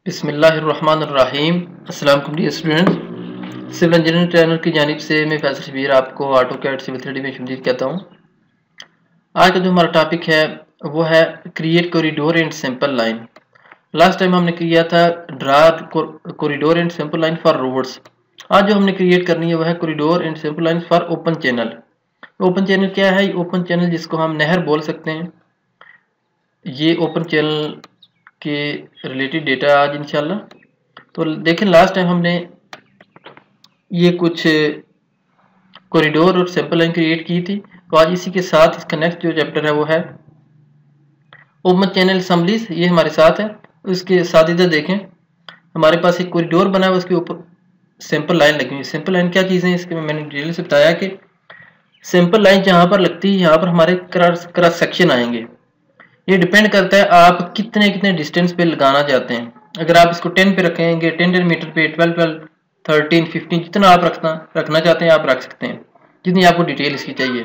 बिस्मिल्लाहिर्रहमानिर्रहीम। अस्सलाम वालेकुम dear students, civil engineering trainer की जानिब से मैं फैसल शबीर आपको ऑटोकैड सिविल 3D में खुशामदीद कहता हूँ। आज का जो हमारा टॉपिक है वो है create corridor and simple line. Last time हमने किया था draw corridor and simple line for roads. आज जो हमने क्रिएट करनी है वह है corridor and simple line for open channel. Open channel क्या है? ओपन चैनल जिसको हम नहर बोल सकते हैं, ये ओपन चैनल के रिलेटेड डेटा आज इंशाल्लाह। तो देखें, लास्ट टाइम हमने ये कुछ कॉरिडोर और सिंपल लाइन क्रिएट की थी, तो आज इसी के साथ इसका नेक्स्ट जो चैप्टर है वो है ओपन चैनल असेंबलीज। ये हमारे साथ है। उसके साथ इधर देखें, हमारे पास एक कॉरिडोर बना है, उसके ऊपर सिंपल लाइन लगी हुई। सिंपल लाइन क्या चीज़ है इसके मैंने डिटेल से बताया कि सिंपल लाइन जहाँ पर लगती है यहाँ पर हमारे क्रॉस सेक्शन आएंगे। ये डिपेंड करता है आप कितने कितने डिस्टेंस पे लगाना चाहते हैं। अगर आप इसको 10 पे रखेंगे, 10 मीटर पे, 12, 13, 15, जितना आप रखना चाहते हैं आप रख सकते हैं, जितनी आपको डिटेल इसकी चाहिए।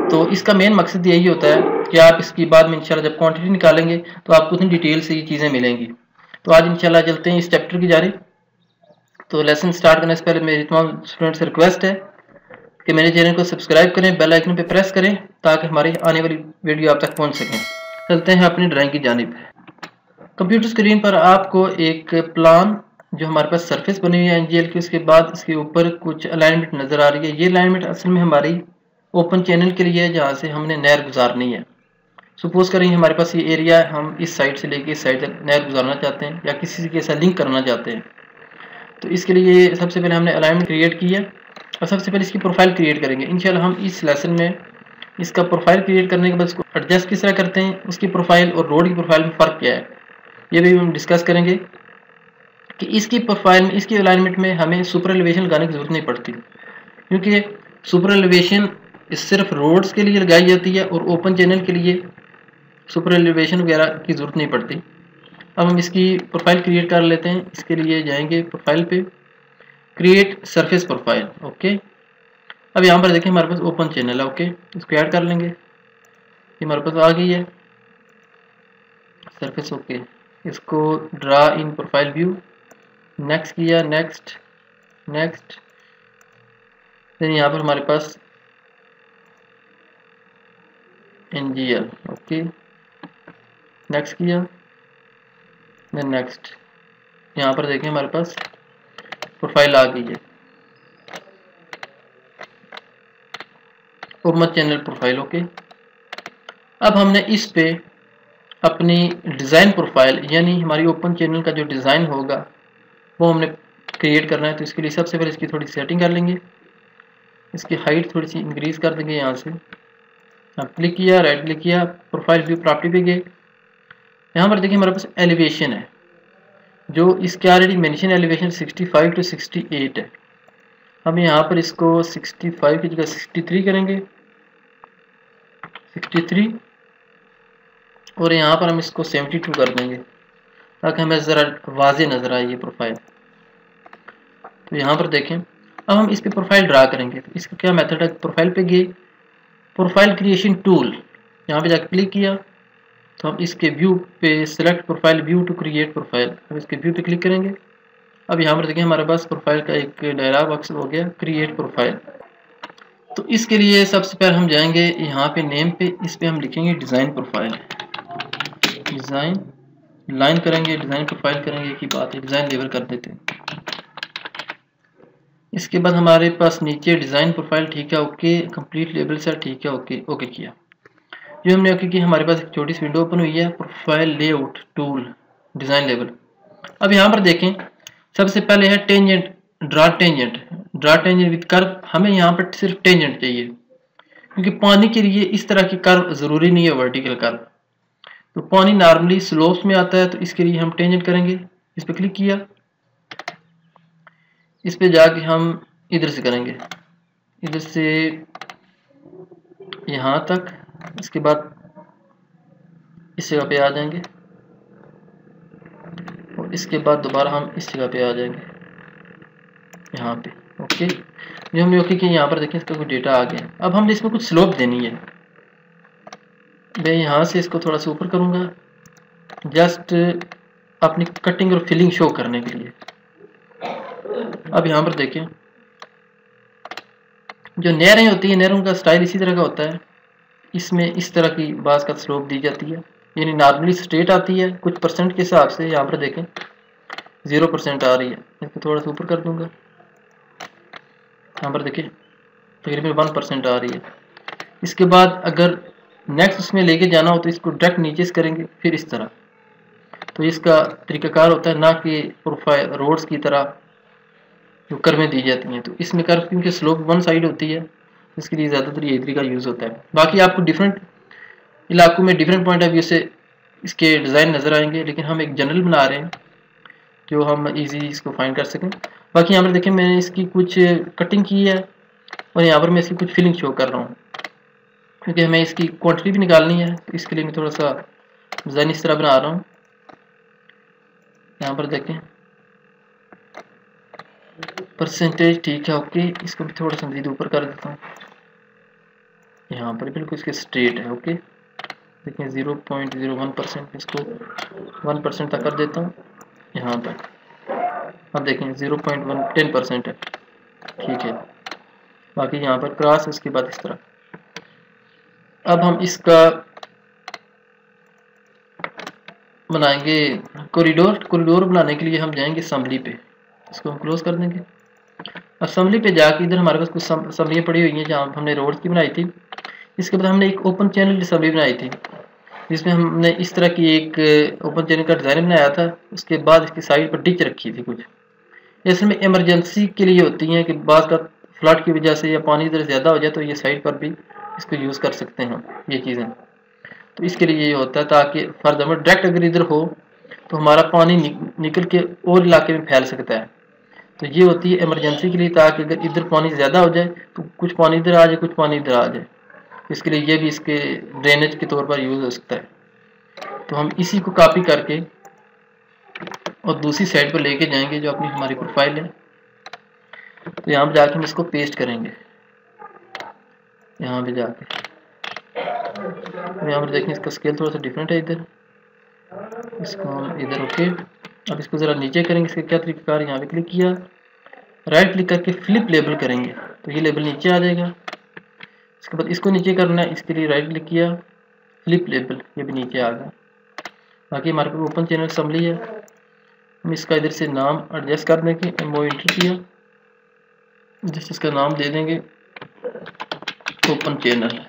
तो इसका मेन मकसद यही होता है कि आप इसकी बाद में इंशाल्लाह जब क्वांटिटी निकालेंगे तो आपको उतनी डिटेल से ये चीज़ें मिलेंगी। तो आज इंशाल्लाह चलते हैं इस चैप्टर की जारी। तो लेसन स्टार्ट करने से पहले मेरी तमाम स्टूडेंट्स से रिक्वेस्ट है कि मेरे चैनल को सब्सक्राइब करें, बेल आइकन पे प्रेस करें ताकि हमारी आने वाली वीडियो आप तक पहुंच सकें। चलते हैं अपनी ड्राइंग की जानिब। कंप्यूटर स्क्रीन पर आपको एक प्लान जो हमारे पास सरफेस बनी हुई है एनजीएल की, उसके बाद इसके ऊपर कुछ अलाइनमेंट नज़र आ रही है। ये अलाइनमेंट असल में हमारी ओपन चैनल के लिए है जहाँ से हमने नहर गुजारनी है। सपोज करें हमारे पास ये एरिया है, हम इस साइड से लेके इस साइड तक नहर गुजारना चाहते हैं या किसी के साथ लिंक करना चाहते हैं। तो इसके लिए सबसे पहले हमने अलाइनमेंट क्रिएट की है और सबसे पहले इसकी प्रोफाइल क्रिएट करेंगे। इंशाल्लाह हम इस लेसन में इसका प्रोफाइल क्रिएट करने के बाद इसको एडजस्ट किस तरह करते हैं, उसकी प्रोफाइल और रोड की प्रोफाइल में फ़र्क क्या है, ये भी हम डिस्कस करेंगे कि इसकी प्रोफाइल में, इसकी अलाइनमेंट में हमें सुपर एलिवेशन लगाने की ज़रूरत नहीं पड़ती, क्योंकि सुपर एलिवेशन सिर्फ रोड्स के लिए लगाई जाती है और ओपन चैनल के लिए सुपर एलिवेशन वगैरह की ज़रूरत नहीं पड़ती। अब हम इसकी प्रोफाइल क्रिएट कर लेते हैं। इसके लिए जाएंगे प्रोफाइल पे, क्रिएट सरफेस प्रोफाइल। ओके, अब यहाँ पर देखिए हमारे पास ओपन चैनल है। ओके, इसको ऐड कर लेंगे, ये हमारे पास आ गई है सरफेस। ओके, इसको ड्रा इन प्रोफाइल व्यू, नेक्स्ट किया, नेक्स्ट नेक्स्ट, देन यहाँ पर हमारे पास एनजीएल। ओके, नेक्स्ट किया, देन नेक्स्ट। यहाँ पर देखें हमारे पास प्रोफाइल आ गई है, ओपन चैनल प्रोफाइल। ओके, अब हमने इस पे अपनी डिज़ाइन प्रोफाइल यानी हमारी ओपन चैनल का जो डिज़ाइन होगा वो हमने क्रिएट करना है। तो इसके लिए सबसे पहले इसकी थोड़ी सेटिंग कर लेंगे, इसकी हाइट थोड़ी सी इंक्रीज़ कर देंगे। यहाँ से आप क्लिक किया, राइट क्लिक किया, प्रोफाइल व्यू प्रॉपर्टी पे गए। यहाँ पर देखिए हमारे पास एलिवेशन है, जो इसके ऑलरेडी मेंशन एलिवेशन 65 to 68 है। हम यहाँ पर इसको 65 की जगह 63 करेंगे, 63, और यहाँ पर हम इसको 72 कर देंगे ताकि हमें ज़रा वाज़े नज़र आए ये प्रोफाइल। तो यहाँ पर देखें, अब हम इस पर प्रोफाइल ड्रा करेंगे। तो इसका क्या मेथड है? प्रोफाइल पे गए, प्रोफाइल क्रिएशन टूल, यहाँ पे जाकर क्लिक किया तो हम इसके व्यू पे select profile view to create profile, अब इसके व्यू पे क्लिक करेंगे। अब यहाँ पर देखिए हमारे पास प्रोफाइल का एक डायलॉग बॉक्स हो गया, क्रिएट प्रोफाइल। तो इसके लिए सबसे पहले हम जाएंगे यहाँ पे नेम पे, इस पे हम लिखेंगे डिज़ाइन प्रोफाइल, डिज़ाइन लाइन करेंगे, डिज़ाइन प्रोफाइल करेंगे की बात है, डिज़ाइन लेवल कर देते हैं। इसके बाद हमारे पास नीचे डिज़ाइन प्रोफाइल, ठीक है, ओके, कंप्लीट लेबल सर, ठीक है, ओके ओके किया। जो हमने ओके की, हमारे पास एक छोटी सी विंडो ओपन हुई है, profile layout tool, design level. अब यहाँ पर देखें सबसे पहले है tangent, draw tangent, draw tangent with curve. हमें यहाँ पर सिर्फ टेंजेंट चाहिए क्योंकि पानी के लिए इस तरह की कर्व ज़रूरी नहीं है, वर्टिकल कर्व। तो पानी नॉर्मली स्लोप्स में आता है, तो इसके लिए हम टेंजेंट करेंगे। इस पर क्लिक किया, इस पे जाके हम इधर से करेंगे, इधर से यहाँ तक, इसके बाद इस जगह पे आ जाएंगे और इसके बाद दोबारा हम इस जगह पे आ जाएंगे यहाँ पे। ओके, जो हमने ओके किया, यहाँ पर देखें इसका कुछ डेटा आ गया। अब हमने इसमें कुछ स्लोप देनी है। मैं यहाँ से इसको थोड़ा सा ऊपर करूँगा, जस्ट अपनी कटिंग और फिलिंग शो करने के लिए। अब यहाँ पर देखें, जो नहरें होती है, नहरों का स्टाइल इसी तरह का होता है। इसमें इस तरह की बास का स्लोप दी जाती है, यानी नॉर्मली स्ट्रेट आती है, कुछ परसेंट के हिसाब से। यहाँ पर देखें 0% आ रही है, इसको थोड़ा सा ऊपर कर दूंगा। यहाँ पर देखिए तकरीबन 1% आ रही है। इसके बाद अगर नेक्स्ट उसमें लेके जाना हो तो इसको डायरेक्ट नीचे से करेंगे, फिर इस तरह। तो इसका तरीकाकार होता है, ना कि प्रोफाइल रोड्स की तरह जो कर्वें दी जाती हैं। तो इसमें कर्व क्योंकि स्लोप वन साइड होती है, इसके लिए ज़्यादातर यही तरीका यूज़ होता है। बाकी आपको डिफरेंट इलाकों में डिफरेंट पॉइंट ऑफ व्यू से इसके डिज़ाइन नज़र आएंगे, लेकिन हम एक जनरल बना रहे हैं जो हम इजी इसको फाइंड कर सकें। बाकी यहाँ पर देखें मैंने इसकी कुछ कटिंग की है और यहाँ पर मैं इसकी कुछ फिलिंग शो कर रहा हूँ, क्योंकि हमें इसकी क्वांटिटी भी निकालनी है। तो इसके लिए मैं थोड़ा सा डिज़ाइन इस तरह बना रहा हूँ। यहाँ पर देखें परसेंटेज ठीक है, ओके। इसको भी थोड़ा सा मज़ीद ऊपर कर देता हूँ। यहाँ पर बिल्कुल इसके स्ट्रेट है, ओके। देखें 0.01%, इसको 1% तक कर देता हूँ यहाँ पर। अब देखें 0.10% है, ठीक है। बाकी यहाँ पर क्रॉस, उसके बाद इस तरह। अब हम इसका बनाएंगे कॉरिडोर। कॉरिडोर बनाने के लिए हम जाएंगे असम्बली पे, इसको हम क्लोज कर देंगे। असम्बली पे जाके इधर हमारे पास कुछ असम्बलियाँ पड़ी हुई हैं जहाँ हमने रोड की बनाई थी। इसके बाद हमने एक ओपन चैनल असम्बली बनाई थी, जिसमें हमने इस तरह की एक ओपन चैनल का डिज़ाइन बनाया था। उसके बाद इसकी साइड पर डिच रखी थी कुछ, इसमें इमरजेंसी के लिए होती हैं कि बाज़ का फ्लड की वजह से या पानी इधर ज़्यादा हो जाए तो ये साइड पर भी इसको यूज़ कर सकते हैं ये चीज़ें। तो इसके लिए ये होता है ताकि फर्दर डायरेक्ट अगर इधर हो तो हमारा पानी निकल के और इलाके में फैल सकता है। तो ये होती है इमरजेंसी के लिए, ताकि अगर इधर पानी ज़्यादा हो जाए तो कुछ पानी इधर आ जाए, कुछ पानी इधर आ जाए। इसके लिए ये भी इसके ड्रेनेज के तौर पर यूज़ हो सकता है। तो हम इसी को कॉपी करके और दूसरी साइड पर लेके जाएंगे जो अपनी हमारी प्रोफाइल है। तो यहाँ पर जाके हम इसको पेस्ट करेंगे, यहाँ पे जाके। तो यहाँ पर देखें इसका स्केल थोड़ा सा डिफरेंट है इधर, इसको हम इधर ओके। अब इसको ज़रा नीचे करेंगे। इसका क्या तरीका, यहाँ पे क्लिक किया, राइट क्लिक करके फ्लिप लेबल करेंगे तो ये लेबल नीचे आ जाएगा। इसके बाद इसको नीचे करना है, इसके लिए राइट क्लिक किया, फ्लिप लेबल, ये भी नीचे आ गया। बाकी हमारे पास ओपन चैनल असम्बली है, हम इसका इधर से नाम एडजस्ट कर देंगे। एमओ एंटर किया, जिस इसका नाम दे देंगे ओपन चैनल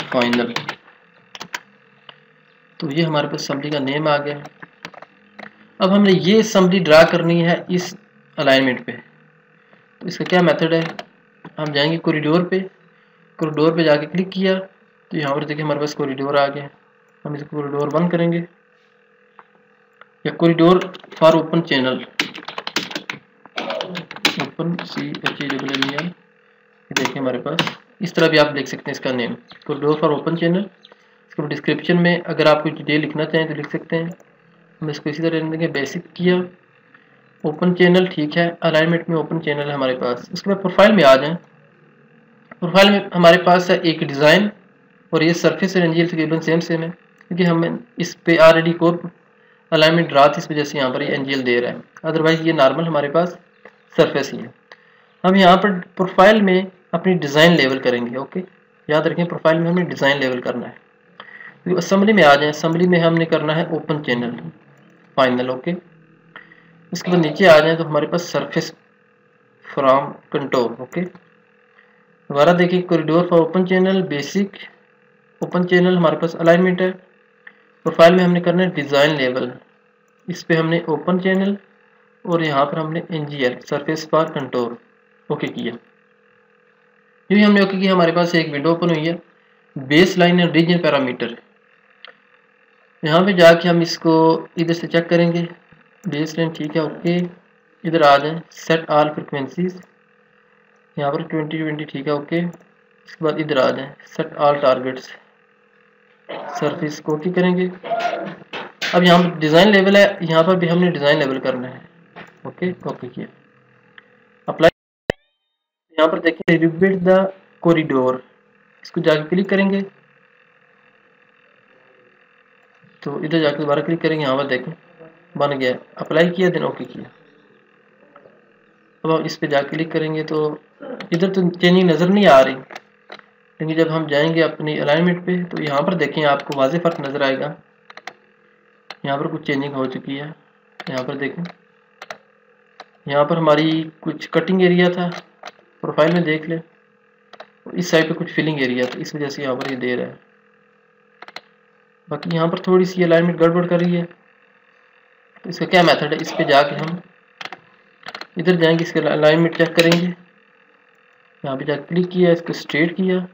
फाइनल। तो ये हमारे पास असम्बली का नेम आ गया। अब हमने ये असम्बली ड्रा करनी है इस अलाइनमेंट पे। तो इसका क्या मेथड है, हम जाएंगे कॉरिडोर पे, कॉरिडोर पे जाके क्लिक किया तो यहाँ पर देखिए हमारे पास कॉरिडोर आ गया। हम इस कॉरिडोर बंद करेंगे, या corridor for open channel, open CHANNEL। देखिए हमारे पास इस तरह भी आप देख सकते हैं इसका name, corridor for open channel. इसको डिस्क्रिप्शन में अगर आप कुछ डिटेल लिखना चाहें तो लिख सकते हैं। हम इसको इसी तरह रहने देंगे, बेसिक किया, ओपन चैनल, ठीक है। अलाइनमेंट में ओपन चैनल है हमारे पास। उसके बाद प्रोफाइल में आ जाएं। प्रोफाइल में हमारे पास है एक डिज़ाइन, और ये सरफेस और एनजीएल तकरीबन सेम है, क्योंकि हमें इस पे ऑलरेडी कोर अलाइनमेंट ड्रा थी, इस वजह से यहाँ पर ये एनजीएल दे रहा है। अदरवाइज ये नॉर्मल हमारे पास सरफेस ही है। हम यहाँ पर प्रोफाइल में अपनी डिज़ाइन लेवल करेंगे, ओके। याद रखें प्रोफाइल में हमें डिज़ाइन लेवल करना है। तो असम्बली में आ जाए, असम्बली में हमने करना है ओपन चैनल फाइनल, ओके। इसके बाद नीचे आ जाए तो हमारे पास सरफेस फ्रॉम कंटोर, ओके। दोबारा देखिए corridor for open channel, basic, open channel, हमारे पास अलाइनमेंट है। प्रोफाइल में हमने करना है डिज़ाइन लेवल, इस पे हमने ओपन चैनल और यहाँ पर हमने NGL surface for contour okay किया। ये हमने ओके किया, हमारे पास एक विंडो ओपन हुई है, base line and region parameter. यहाँ पे जाके हम इसको इधर से चेक करेंगे, बेस लाइन ठीक है, ओके। इधर आ जाएं, सेट ऑल फ्रिक्वेंसीज, यहाँ पर 2020 ठीक है, ओके। इसके बाद इधर आ जाएं, सेट ऑल टारगेट्स, सरफेस को ओके करेंगे। अब यहाँ पर डिज़ाइन लेवल है, यहाँ पर भी हमने डिज़ाइन लेवल करना है, ओके ओके किया, अप्लाई। यहाँ पर देखिए रिबिल्ड द कॉरिडोर, इसको जाके क्लिक करेंगे। तो इधर जाकर दोबारा क्लिक करेंगे, यहाँ पर देखें बन गया, अप्लाई किया, देन ओके किया। अब हम इस पे जाकर क्लिक करेंगे तो इधर तो चेंजिंग नज़र नहीं आ रही, लेकिन जब हम जाएंगे अपनी अलाइनमेंट पे तो यहाँ पर देखें आपको वाज़ेह फ़र्क नज़र आएगा। यहाँ पर कुछ चेंजिंग हो चुकी है। यहाँ पर देखें, यहाँ पर हमारी कुछ कटिंग एरिया था, प्रोफाइल में देख लें, इस साइड पे कुछ फिलिंग एरिया था, इस वजह से यहाँ पर ये दे रहा है। बाकी यहाँ पर थोड़ी सी अलाइनमेंट गड़बड़ कर रही है, तो इसका क्या मेथड है, इस पे जाके हम इधर जाएंगे, इसके अलाइनमेंट चेक करेंगे। यहाँ पे जाकर क्लिक किया, इसको स्ट्रेट किया,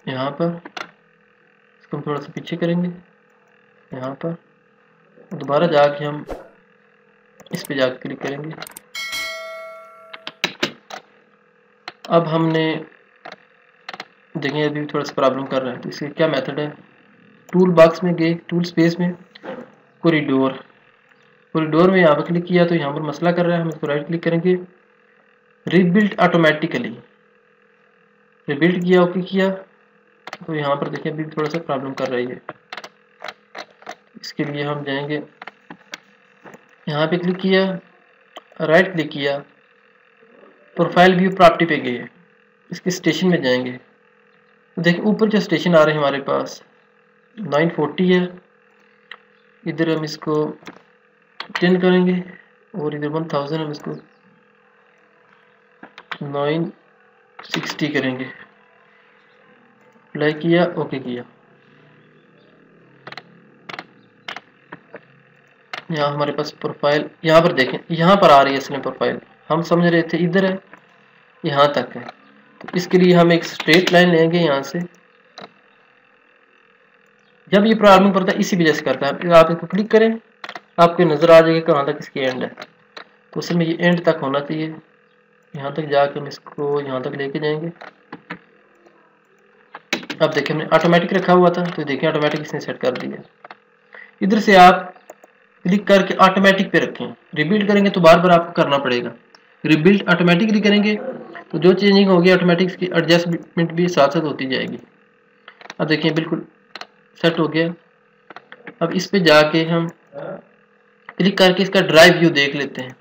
यहाँ पर इसको हम थोड़ा सा पीछे करेंगे, यहाँ पर दोबारा जाके हम इस पे जाकर क्लिक करेंगे। अब हमने देखें अभी भी थोड़ा सा प्रॉब्लम कर रहा है, तो इसके क्या मेथड है, टूल बॉक्स में गए, टूल स्पेस में कॉरिडोर में यहाँ पर क्लिक किया तो यहाँ पर मसला कर रहा है, हम इसको राइट क्लिक करेंगे, रीबिल्ड ऑटोमेटिकली, रीबिल्ड किया, ओके किया, तो यहाँ पर देखें अभी थोड़ा सा प्रॉब्लम कर रही है। इसके लिए हम जाएंगे, यहाँ पे क्लिक किया, राइट क्लिक किया, प्रोफाइल व्यू प्रॉपर्टी पे गए, इसके स्टेशन में जाएंगे, तो देखिए ऊपर जो स्टेशन आ रहे हैं हमारे पास 940 है, इधर हम इसको 10 करेंगे और इधर 1000 हम इसको 960 करेंगे, अप्लाई किया, ओके किया। यहाँ हमारे पास प्रोफाइल, यहाँ पर देखें, यहाँ पर आ रही है इसमें प्रोफाइल, हम समझ रहे थे इधर है, यहाँ तक है, तो इसके लिए हम एक स्ट्रेट लाइन लेंगे यहाँ से। जब ये प्रॉब्लम करता है इसी वजह से करता है, आप इसको क्लिक करें, आपको नज़र आ जाएगा कहाँ तक इसकी एंड है, तो उसमें ये एंड तक होना चाहिए, यहाँ तक जाकर हम इसको यहाँ तक लेके जाएंगे। अब देखिए हमने ऑटोमेटिक रखा हुआ था, तो देखिए ऑटोमेटिक इसने सेट कर दिया। इधर से आप क्लिक करके ऑटोमेटिक पे रखें, रिबिल्ड करेंगे तो बार बार आपको करना पड़ेगा, रिबिल्ड ऑटोमेटिकली करेंगे तो जो चेंजिंग होगी ऑटोमेटिक की एडजस्टमेंट भी साथ साथ होती जाएगी। अब देखिए बिल्कुल सेट हो गया। अब इस पे जाके हम क्लिक करके इसका ड्राइव व्यू देख लेते हैं,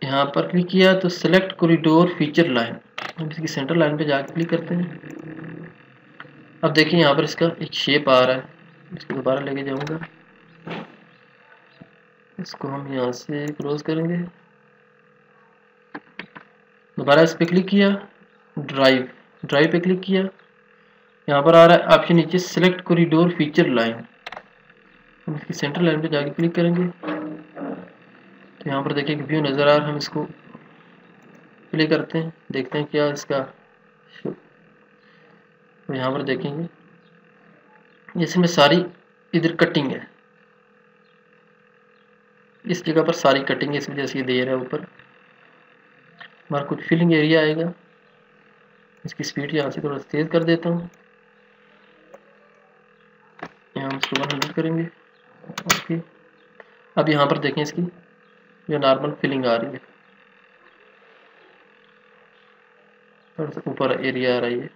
यहाँ पर क्लिक किया तो सेलेक्ट कॉरिडोर फीचर लाइन, हम इसकी सेंटर लाइन पे जाके क्लिक करते हैं। अब देखिए यहाँ पर इसका एक शेप आ रहा है, इसको दोबारा लेके जाऊंगा, इसको हम यहाँ से क्रॉस करेंगे, दोबारा इस पे क्लिक किया, ड्राइव पे क्लिक किया, यहाँ पर आ रहा है ऑप्शन नीचे सेलेक्ट कॉरिडोर फीचर लाइन, हम इसकी सेंटर लाइन पे जाके क्लिक करेंगे, तो यहाँ पर देखिए व्यू नज़र आ रहा है, हम इसको प्ले करते हैं, देखते हैं क्या इसका, तो यहाँ पर देखेंगे जैसे में सारी इधर कटिंग है, इस जगह पर सारी कटिंग है, इस वजह से ये दे रहा है ऊपर। हमारा कुछ फिलिंग एरिया आएगा, इसकी स्पीड यहाँ से थोड़ा तेज कर देता हूँ, यहाँ हम इसको 100 करेंगे, ओके। अब यहाँ पर देखें इसकी जो नॉर्मल फिलिंग आ रही है, थोड़ा सा ऊपर एरिया आ रही है,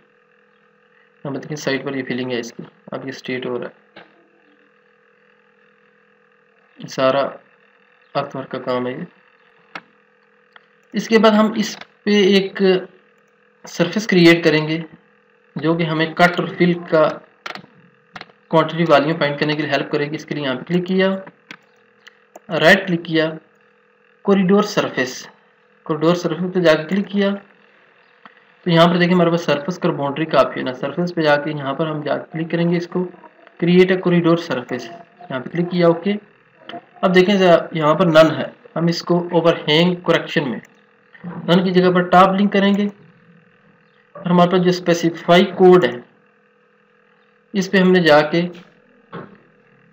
हम देखें साइड पर ये फिलिंग है इसकी, अब ये स्ट्रेट हो रहा है, सारा अर्थवर्क का काम है ये। इसके बाद हम इस पे एक सरफेस क्रिएट करेंगे जो कि हमें कट और फिल का क्वांटिटी वॉल्यूम फाइंड करने के लिए हेल्प करेगी। इसके लिए यहाँ पे क्लिक किया, राइट क्लिक किया, कॉरिडोर सरफेस पे जाकर क्लिक किया, तो यहाँ पर देखिए हमारे पास सरफेस और बाउंड्री का ऑप्शन है। सरफेस पे जाके यहाँ पर हम जाकर क्लिक करेंगे, इसको क्रिएट अ कॉरिडोर सरफेस, यहाँ पे क्लिक किया, ओके। अब देखें यहाँ पर नन है, हम इसको ओवरहैंग करेक्शन में नन की जगह पर टॉप लिंक करेंगे, और हमारे पास जो स्पेसिफाई कोड है इस पे हमने जाके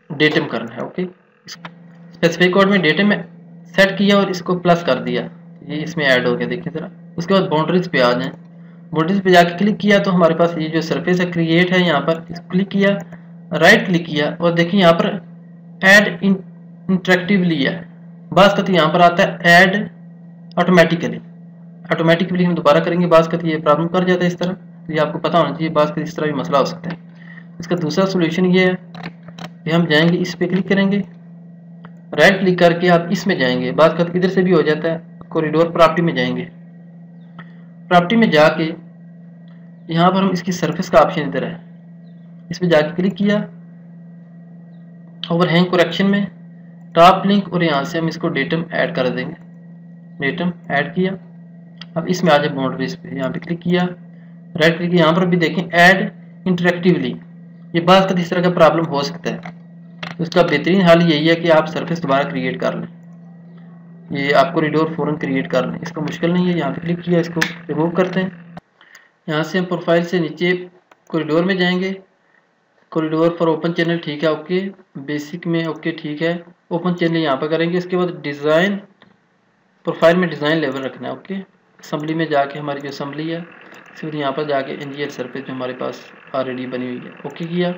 डेटम करना है, ओके। स्पेसिफाई कोड में डेटम में सेट किया और इसको प्लस कर दिया, ये इसमें ऐड हो गया, देखिए जरा। उसके बाद बाउंड्रीज पे आ जाए, बाउंड्रीज पे जाके क्लिक किया तो हमारे पास ये जो सरफेस है क्रिएट है, यहाँ पर क्लिक किया, राइट क्लिक किया, और देखिए यहाँ पर ऐड इंटरेक्टिवली है, बास कती यहाँ पर आता है ऐड ऑटोमेटिकली हम दोबारा करेंगे, बास कती ये प्रॉब्लम कर जाता है इस तरह, तो ये आपको पता होना चाहिए, बात का इस तरह भी मसला हो सकता है। इसका दूसरा सोल्यूशन ये है कि हम जाएंगे, इस पे क्लिक करेंगे, राइट क्लिक करके आप इसमें जाएंगे, बात का इधर से भी हो जाता है, कॉरिडोर प्रॉपर्टी में जाएंगे। प्रॉपर्टी में जाके यहाँ पर हम इसकी सरफेस का ऑप्शन इधर है, इस पर जाके क्लिक किया, ओवरहैंग करेक्शन में टॉप लिंक, और यहाँ से हम इसको डेटम ऐड कर देंगे। डेटम ऐड किया, अब इसमें आ जाए बाउंड्रीज पे, यहाँ पे क्लिक किया, राइट क्लिक, यहाँ पर भी देखें ऐड इंटरेक्टिवली। ये बात का इस तरह का प्रॉब्लम हो सकता है, तो इसका बेहतरीन हल यही है कि आप सरफेस दोबारा क्रिएट कर लें, ये आप कॉरिडोर फौरन क्रिएट कर लें, इसका मुश्किल नहीं है। यहाँ पे क्लिक किया, इसको रिमूव करते हैं। यहाँ से हम प्रोफाइल से नीचे कॉरिडोर में जाएंगे, कॉरिडोर फॉर ओपन चैनल, ठीक है, ओके, बेसिक में ओके, ठीक है, ओपन चैनल यहाँ पर करेंगे। इसके बाद डिज़ाइन, प्रोफाइल में डिज़ाइन लेवल रखना है, ओके। असम्बली में जाके हमारी जो असम्बली है, फिर यहाँ पर जाके एनजीएल सरफेस जो हमारे पास ऑलरेडी बनी हुई है, ओके किया।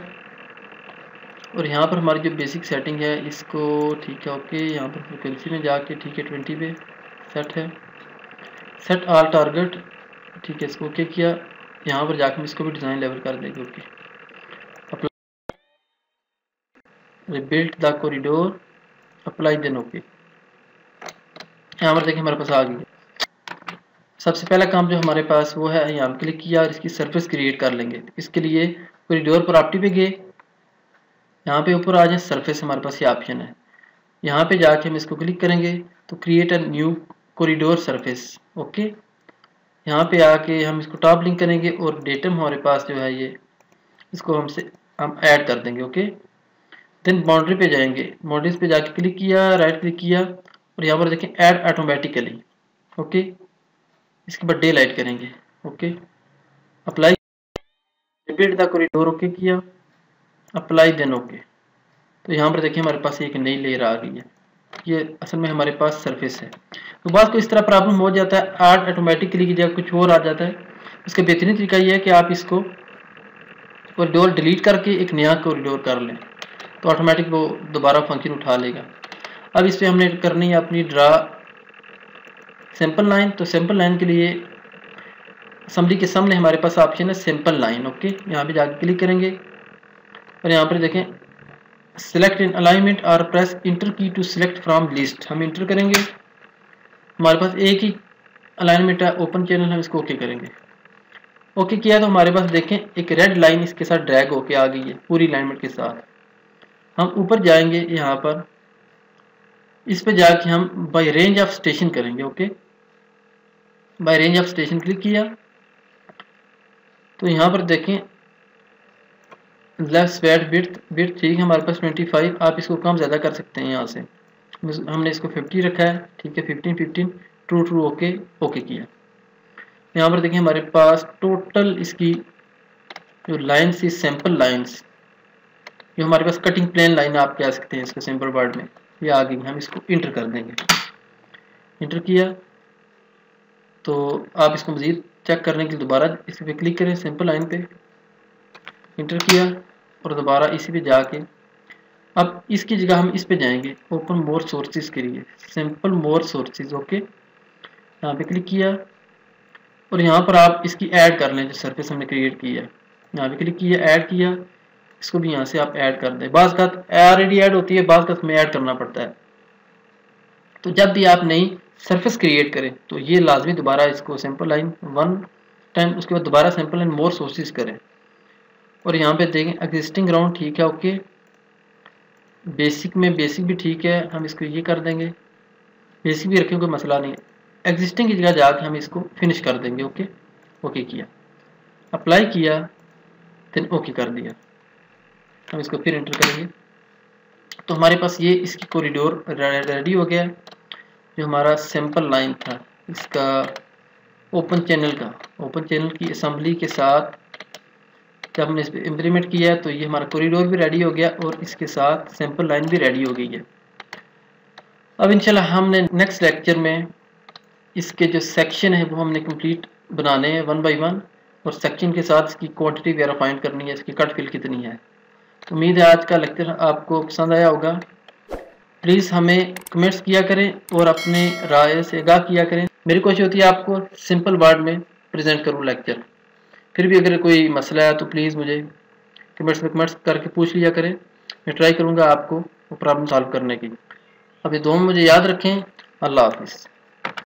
और यहाँ पर हमारी जो बेसिक सेटिंग है इसको, ठीक है, ओके, यहाँ पर फ्रिक्वेंसी में जाके, ठीक है, 20 पे सेट है, सेट ऑल टारगेट, ठीक है, इसको ओके किया। यहाँ पर जाकर इसको भी डिज़ाइन लेवल कर देंगे, okay. Rebuild the corridor, apply then, okay. यहाँ पर देखिए हमारे पास आ गई। सबसे पहला काम जो हमारे पास वो है, यहाँ पर क्लिक किया और इसकी सरफेस क्रिएट कर लेंगे। इसके लिए कॉरिडोर प्रॉपर्टी पे गए, यहाँ पे ऊपर आ जाए सरफेस, हमारे पास ये ऑप्शन है, यहाँ पे जाके हम इसको क्लिक करेंगे तो create a new corridor surface, okay. यहाँ पे आके हम इसको टॉप लिंक करेंगे और डेटम हमारे पास जो है ये, इसको हम ऐड कर देंगे, ओके। देन बाउंड्री पे जाएंगे, बाउंड्रीज पे जाके क्लिक किया, राइट क्लिक किया और यहाँ पर देखें ऐड ऑटोमेटिकली, ओके। इसके बाद डे लाइट करेंगे, okay, apply, repeat the corridor, okay किया, अप्लाई देन, ओके। तो यहाँ पर देखिए हमारे पास एक नई लेयर आ गई है, ये असल में हमारे पास सरफेस है। तो बात को इस तरह प्रॉब्लम हो जाता है, ऐड ऑटोमेटिकली की जगह कुछ और आ जाता है। इसका बेहतरीन तरीका ये है कि आप इसको कॉरिडोर डिलीट करके एक नया कॉरिडोर कर लें, तो ऑटोमेटिक वो दोबारा फंक्शन उठा लेगा। अब इस पर हमने करनी है अपनी ड्रा सिंपल लाइन। तो सिंपल लाइन के लिए असम्बली के सामने हमारे पास ऑप्शन है सिंपल लाइन, ओके। यहाँ पे जाके क्लिक करेंगे और यहाँ पर देखें सिलेक्ट इन अलाइनमेंट और प्रेस इंटर की टू सिलेक्ट फ्रॉम लिस्ट, हम इंटर करेंगे। हमारे पास एक ही अलाइनमेंट है, ओपन चैनल, हम इसको ओके करेंगे। ओके किया तो हमारे पास देखें एक रेड लाइन इसके साथ ड्रैग होके आ गई है पूरी अलाइनमेंट के साथ। हम ऊपर जाएंगे, यहाँ पर इस पे जाके हम बाय रेंज ऑफ स्टेशन करेंगे, okay. By range of station click किया तो यहाँ पर देखें लेफ्ट स्वेड बिट ठीक है, हमारे पास 25, आप इसको कम ज़्यादा कर सकते हैं। यहाँ से हमने इसको 50 रखा है, ठीक है, 15 ट्रू ओके, ओके किया। यहाँ पर देखें हमारे पास टोटल इसकी जो लाइन्स, ये सैम्पल लाइन्स, जो हमारे पास कटिंग प्लेन लाइन आप कह सकते हैं इसके सिंपल वर्ड में, ये आ गई। हम इसको इंटर कर देंगे, इंटर किया तो आप इसको मज़ीद चेक करने के लिए दोबारा इस पर क्लिक करें, सिंपल लाइन पे इंटर किया और दोबारा इसी पे जाके अब इसकी जगह हम इस पे जाएंगे ओपन मोर सोर्सेज के लिए, सिंपल मोर सोर्सेज, ओके। यहाँ पे क्लिक किया और यहाँ पर आप इसकी ऐड कर लें जो सरफेस हमने क्रिएट की है। यहाँ पे क्लिक किया, ऐड किया, इसको भी यहाँ से आप ऐड कर दें। बाज़ का ऑलरेडी ऐड होती है, बाज़ का हमें ऐड करना पड़ता है। तो जब भी आप नई सरफेस क्रिएट करें तो ये लाजमी दोबारा इसको सिंपल लाइन 1 टाइम, उसके बाद दोबारा सिंपल लाइन मोर सोर्सेज करें। और यहाँ पे देखें एग्जिस्टिंग ग्राउंड, ठीक है, ओके। बेसिक में बेसिक भी ठीक है, हम इसको ये कर देंगे, बेसिक भी रखें, कोई मसला नहीं है। एग्जिस्टिंग की जगह जाके हम इसको फिनिश कर देंगे, ओके। ओके किया, अप्लाई किया, देन ओके कर दिया। हम इसको फिर एंटर करेंगे तो हमारे पास ये इसकी कॉरिडोर रेडी हो गया। जो हमारा सिंपल लाइन था इसका ओपन चैनल का, ओपन चैनल की असम्बली के साथ जब हमने इस पर इम्प्लीमेंट किया तो ये हमारा कॉरिडोर भी रेडी हो गया और इसके साथ सिंपल लाइन भी रेडी हो गई है। अब इंशाल्लाह हमने नेक्स्ट लेक्चर में इसके जो सेक्शन है वो हमने कंप्लीट बनाने हैं 1 बाय 1 और सेक्शन के साथ इसकी क्वांटिटी वगैरह फाइंड करनी है, इसकी कट फिल कितनी है। तो उम्मीद है आज का लेक्चर आपको पसंद आया होगा। प्लीज़ हमें कमेंट्स किया करें और अपने राय से आगाह किया करें। मेरी कोशिश होती है आपको सिंपल वर्ड में प्रेजेंट करूँ लेक्चर। फिर भी अगर कोई मसला है तो प्लीज़ मुझे कमेंट्स करके पूछ लिया करें, मैं ट्राई करूँगा आपको वो प्रॉब्लम सॉल्व करने की। अब ये दोनों मुझे याद रखें। अल्लाह हाफिज़।